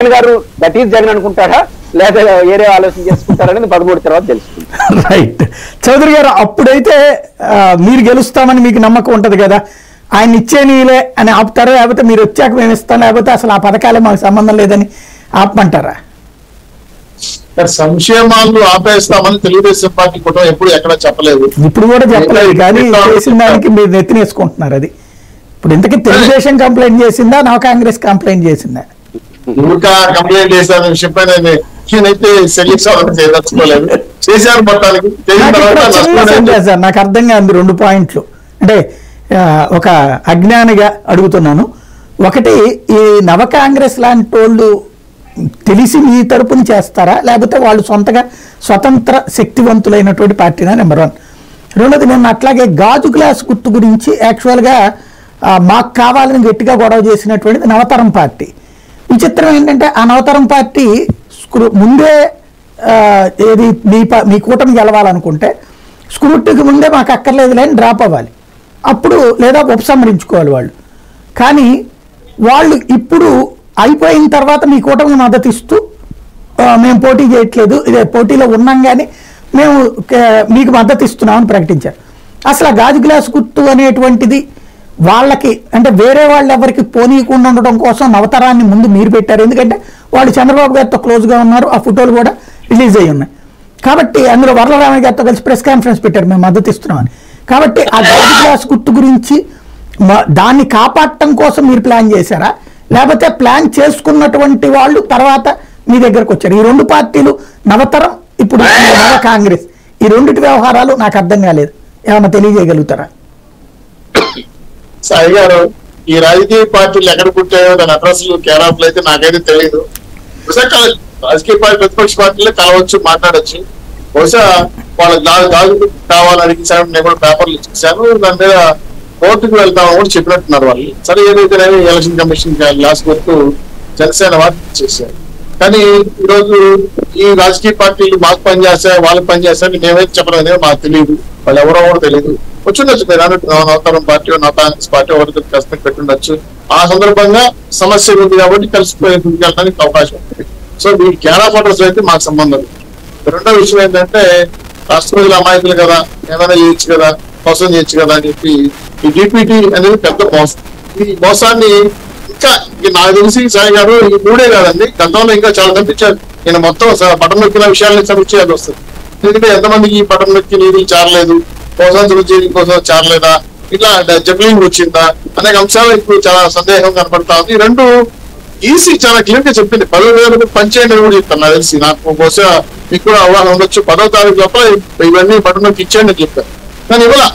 గారు that is Jagan అనుకుంటారా లేదా వేరే ఆలోచన చేసుకుంటారనేది 13 తర్వాత తెలుస్తుంది. రైట్ చౌదరి గారు, అప్పుడైతే మీరు గెలుస్తామని మీకు నమ్మకం ఉంటది కదా, ఆయన ఇచ్చే నీలే అని ఆపుతారా, లేకపోతే మీరు వచ్చాక మేము ఇస్తాం, లేకపోతే అసలు ఆ పథకాలే మాకు సంబంధం లేదని ఆపమంటారా? సంక్షేమాలు ఆపేస్తామని తెలుగుదేశం పార్టీ కుటుంబం ఎప్పుడు ఎక్కడ చెప్పలేదు, ఇప్పుడు కూడా చెప్పలేదు. కానీ చేసిన దానికి మీరు నెత్తినేసుకుంటున్నారు. అది ఇప్పుడు ఇంతకీ తెలుగుదేశం కంప్లైంట్ చేసిందా, నవ కాంగ్రెస్ కంప్లైంట్ చేసిందా? ఇంకా కంప్లైంట్ చేశాను విషయం పైన నేనైతే చేయదలుచుకోలేదు. చేశాను మొత్తానికి. సార్ నాకు అర్థం కాదు 2 పాయింట్లు. అంటే ఒక అజ్ఞానిగా అడుగుతున్నాను. ఒకటి, ఈ నవ కాంగ్రెస్ లాంటి వాళ్ళు తెలిసి మీ తరపున చేస్తారా, లేకపోతే వాళ్ళు సొంతగా స్వతంత్ర శక్తివంతులైనటువంటి పార్టీనా? నెంబర్ 1. రెండోది, నేను అట్లాగే గాజు గ్లాస్ గుర్తు గురించి యాక్చువల్గా మాకు కావాలని గట్టిగా గొడవ చేసినటువంటిది నవతరం పార్టీ. విచిత్రం ఏంటంటే ఆ నవతరం పార్టీ ముందే ఏది మీ కూటమి గెలవాలనుకుంటే స్క్రూటీకి ముందే మాకు అక్కర్లేదు అని డ్రాప్ అవ్వాలి, అప్పుడు లేదా ఉపసంహరించుకోవాలి వాళ్ళు. కానీ వాళ్ళు ఇప్పుడు అయిపోయిన తర్వాత మీ కూటమికి మద్దతు ఇస్తూ మేము పోటీ చేయట్లేదు, ఇదే పోటీలో ఉన్నాం కానీ మేము మీకు మద్దతు ఇస్తున్నామని ప్రకటించారు. అసలు ఆ గాజు గ్లాస్ గుర్తు అనేటువంటిది వాళ్ళకి అంటే వేరే వాళ్ళు ఎవరికి పోనీయకుండా ఉండడం కోసం నవతరాన్ని ముందు మీరు పెట్టారు. ఎందుకంటే వాళ్ళు చంద్రబాబు గారితో క్లోజ్గా ఉన్నారు, ఆ ఫోటోలు కూడా రిలీజ్ అయ్యి ఉన్నాయి. కాబట్టి అందులో వరలరామయ్య గారితో కలిసి ప్రెస్ కాన్ఫరెన్స్ పెట్టారు మేము మద్దతు ఇస్తున్నామని. కాబట్టి ఆ గాజు గ్లాస్ గుర్తు గురించి దాన్ని కాపాడటం కోసం మీరు ప్లాన్ చేశారా, లేకపోతే ప్లాన్ చేసుకున్నటువంటి వాళ్ళు తర్వాత మీ దగ్గరకు వచ్చారు? ఈ 2 పార్టీలు నవతరం, ఇప్పుడు నవ కాంగ్రెస్, ఈ రెండిటి వ్యవహారాలు నాకు అర్థం కాలేదు. ఏమన్నా తెలియజేయగలుగుతారా? సాయి గారు, ఈ రాజకీయ పార్టీలు ఎక్కడ పుట్టాయో దాని అడ్రస్లు కేరాఫ్లు అయితే నాకైతే తెలియదు. రాజకీయ పార్టీ ప్రతిపక్ష పార్టీలో కలవచ్చు, మాట్లాడచ్చు. బహుశా వాళ్ళకి గాజు కావాలని అడిగించాను, నేను కూడా పేపర్లు ఇచ్చేసాను. దాని మీద కోర్టుకు వెళ్తామని కూడా చెప్పినట్టున్నారు వాళ్ళు. సరే, ఏదైతే ఎలక్షన్ కమిషన్ లాస్ట్ వరకు జనసేన వారికి ఇచ్చేసారు. కానీ ఈరోజు ఈ రాజకీయ పార్టీలు మాకు పనిచేస్తాయి, వాళ్ళకి పనిచేస్తాయని మేమైతే చెప్పడం అనేది మాకు తెలియదు, వాళ్ళు ఎవరో కూడా తెలియదు. వచ్చిండొచ్చు మీరు అన్నట్టు నవతరం పార్టీ, నవ కాంగ్రెస్ పార్టీ ఎవరికి కలిసి పెట్టుండొచ్చు. ఆ సందర్భంగా సమస్య ఉంది కాబట్టి కలిసిపోయి వెళ్ళడానికి అవకాశం ఉంది. సో ఈ కేరా ఫోటోస్ అయితే మాకు సంబంధం. రెండో విషయం ఏంటంటే, రాష్ట్ర ప్రజల అమాయకులు కదా, ఏమైనా చేయొచ్చు కదా, మోసం చేయొచ్చు కదా అని చెప్పి ఈ డిపిటి అనేది పెద్ద మోసం. ఈ మోసాన్ని ఇంకా నాకు తెలిసి సాయి గారు ఈ 3 కాదండి, గతంలో ఇంకా చాలా కనిపించారు. నేను మొత్తం పట్టణ నొక్కిన విషయాలని సమీక్షించాల్సి వస్తుంది. ఎందుకంటే ఎంతమందికి ఈ పట్టణ నొక్కి నీరు చారలేదు, కోసం కోసం చారలేదా, ఇట్లా జబ్లింగ్ వచ్చిందా అనేక అంశాలు ఇప్పుడు చాలా సందేహం కనపడతా ఉంది. ఈ 2 ఈసీ చాలా క్లియర్ గా చెప్పింది. 10,000 పనిచేయండి అని కూడా చెప్తాను. నాకు తెలిసి, నాకు బహుశా మీకు కూడా అవగాహన ఉండొచ్చు. 10వ తారీఖు లోపల ఇవన్నీ పట్టణంకి ఇచ్చేయండి అని చెప్పారు. కానీ ఇవాళ